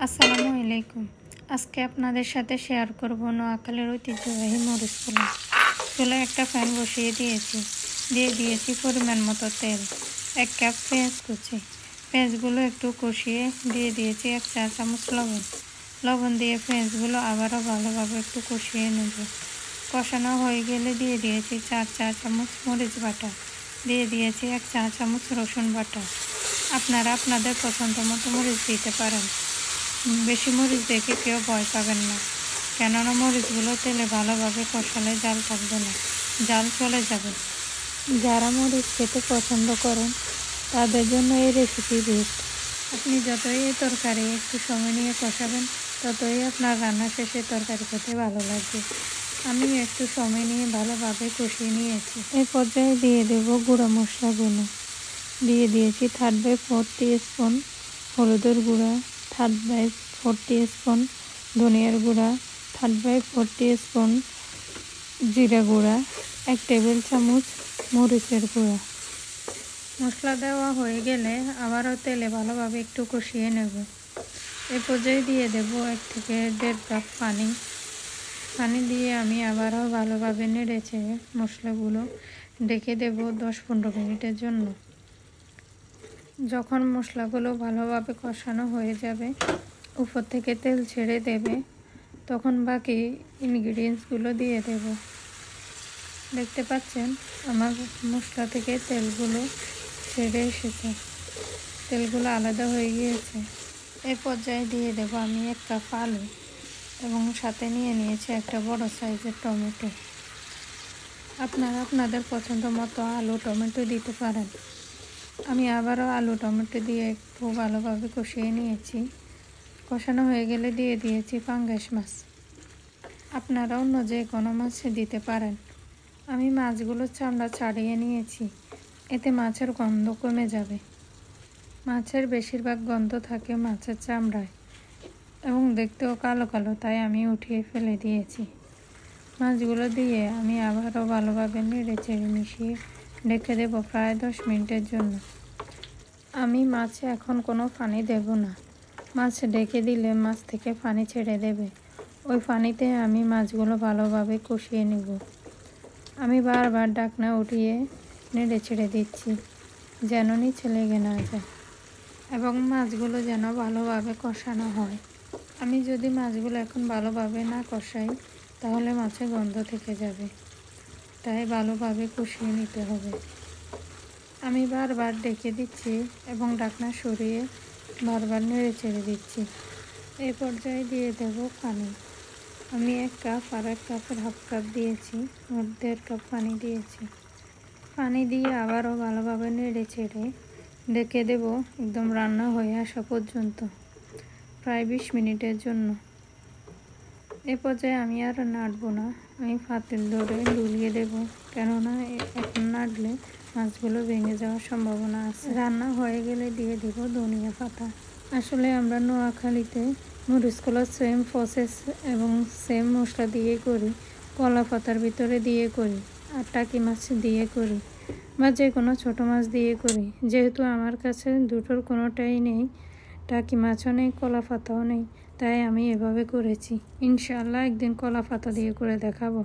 আসসালামু আলাইকুম। আজকে আপনাদের সাথে শেয়ার করব নোয়াখালীর ঐতিহ্যবাহী মরিচ পোলাও। চুলায় একটা প্যান বসিয়ে দিয়ে দিয়েছি পরিমাণ মতো তেল, 1 কাপ পেঁয়াজ কুচি। পেঁয়াজগুলো একটু কষিয়ে দিয়ে দিয়েছি 1 চা চামচ লবণ দিয়ে পেঁয়াজগুলো আবারও ভালোভাবে একটু কষিয়ে নেব। কষানো হয়ে গেলে দিয়ে দিয়েছি 4 চা চামচ মরিচ বাটা, দিয়ে দিয়েছি 1 চা চামচ রসুন বাটা। আপনারা আপনাদের পছন্দ মতো মরিচ দিতে পারেন। বেশি মরিচ দেখে কেউ ভয় পাবেন না, কেননা মরিচগুলো তেলে ভালোভাবে কষালে জাল থাকবে না, জাল চলে যাবে। যারা মরিচ খেতে পছন্দ করেন তাদের জন্য এই রেসিপি বেস্ট। আপনি যতই এই তরকারি একটু সময় নিয়ে কষাবেন, ততই আপনার রান্না শেষে তরকারি খেতে ভালো লাগবে। আমি একটু সময় নিয়ে ভালোভাবে কষিয়ে নিয়েছি। এই পর্যায়ে দিয়ে দেব গুঁড়া মশলাগুলো। দিয়ে দিয়েছি 3/4 টিস্পুন হলুদের গুঁড়া, 3/4 টিস্পুন ধনিয়ার গুঁড়া, 3/4 টিস্পুন জিরা গুঁড়া, 1 টেবিল চামচ মরিচের গুঁড়া। মশলা দেওয়া হয়ে গেলে আবারও তেলে ভালোভাবে একটু কষিয়ে নেব। এ পর্যায়ে দিয়ে দেব 1 থেকে 1.5 কাপ পানি দিয়ে আমি আবারও ভালোভাবে নেড়েচেড়ে মশলাগুলো ঢেকে দেব 10-15 মিনিটের জন্য। যখন মশলাগুলো ভালোভাবে কষানো হয়ে যাবে, উপর থেকে তেল ছেড়ে দেবে, তখন বাকি ইনগ্রিডিয়েন্টসগুলো দিয়ে দেব। দেখতে পাচ্ছেন আমার মশলা থেকে তেলগুলো ছেড়ে এসেছে, তেলগুলো আলাদা হয়ে গিয়েছে। এই পর্যায়ে দিয়ে দেব আমি 1 কাপ আলু এবং সাথে নিয়েছি একটা বড় সাইজের টমেটো। আপনারা আপনাদের পছন্দ মতো আলু টমেটো দিতে পারেন। আমি আবারও আলু টমেটো দিয়ে একটু ভালোভাবে কষিয়ে নিয়েছি। কষানো হয়ে গেলে দিয়ে দিয়েছি পাঙ্গাস মাছ। আপনারা অন্য যে কোনো মাছ দিতে পারেন। আমি মাছগুলোর চামড়া ছাড়িয়ে নিয়েছি, এতে মাছের গন্ধ কমে যাবে। মাছের বেশিরভাগ গন্ধ থাকে মাছের চামড়ায় এবং দেখতেও কালো কালো, তাই আমি উঠিয়ে ফেলে দিয়েছি। মাছগুলো দিয়ে আমি আবারও ভালোভাবে নেড়েচেড়ে মিশিয়ে ঢেকে দেব প্রায় 10 মিনিটের জন্য। আমি মাছে এখন কোনো পানি দেব না। মাছ ঢেকে দিলে মাছ থেকে পানি ছেড়ে দেবে, ওই পানিতে আমি মাছগুলো ভালোভাবে কষিয়ে নেব। আমি বারবার ঢাকনা উঠিয়ে নেড়ে ছেড়ে দিচ্ছি যেন নিচে লেগে না যায় এবং মাছগুলো যেন ভালোভাবে কষানো হয়। আমি যদি মাছগুলো এখন ভালোভাবে না কষাই, তাহলে মাছের গন্ধ থেকে যাবে, তাই ভালোভাবে কষিয়ে নিতে হবে। আমি বারবার ডেকে দিচ্ছি এবং ঢাকনা সরিয়ে বারবার নেড়ে ছেড়ে দিচ্ছি। এই পর্যায়ে দিয়ে দেব পানি। আমি 1 কাপ আর 1 কাপের হাফ কাপ দিয়েছি, মোট 1.5 কাপ পানি দিয়েছি। পানি দিয়ে আবারও ভালোভাবে নেড়ে ছেড়ে ঢেকে দেব একদম রান্না হয়ে আসা পর্যন্ত, প্রায় 20 মিনিটের জন্য। এ পর্যায়ে আমি আর নাড়ব না, আমি পাতিল ধরে ডুলিয়ে দেব, কেননা এখন নাড়লে মাছগুলো ভেঙে যাওয়ার সম্ভাবনা আছে। রান্না হয়ে গেলে দিয়ে দেব ধনিয়া পাতা। আসলে আমরা নোয়াখালীতে মরিচ কলা সেম প্রসেস এবং সেম মশলা দিয়ে করি, কলা পাতার ভিতরে দিয়ে করি আর টাকি মাছ দিয়ে করি বা যে কোনো ছোটো মাছ দিয়ে করি। যেহেতু আমার কাছে দুটোর কোনোটাই নেই, টাকি মাছও নেই, কলা পাতাও নেই, তাই আমি এভাবে করেছি। ইনশাআল্লাহ একদিন কলা পাতা দিয়ে করে দেখাবো।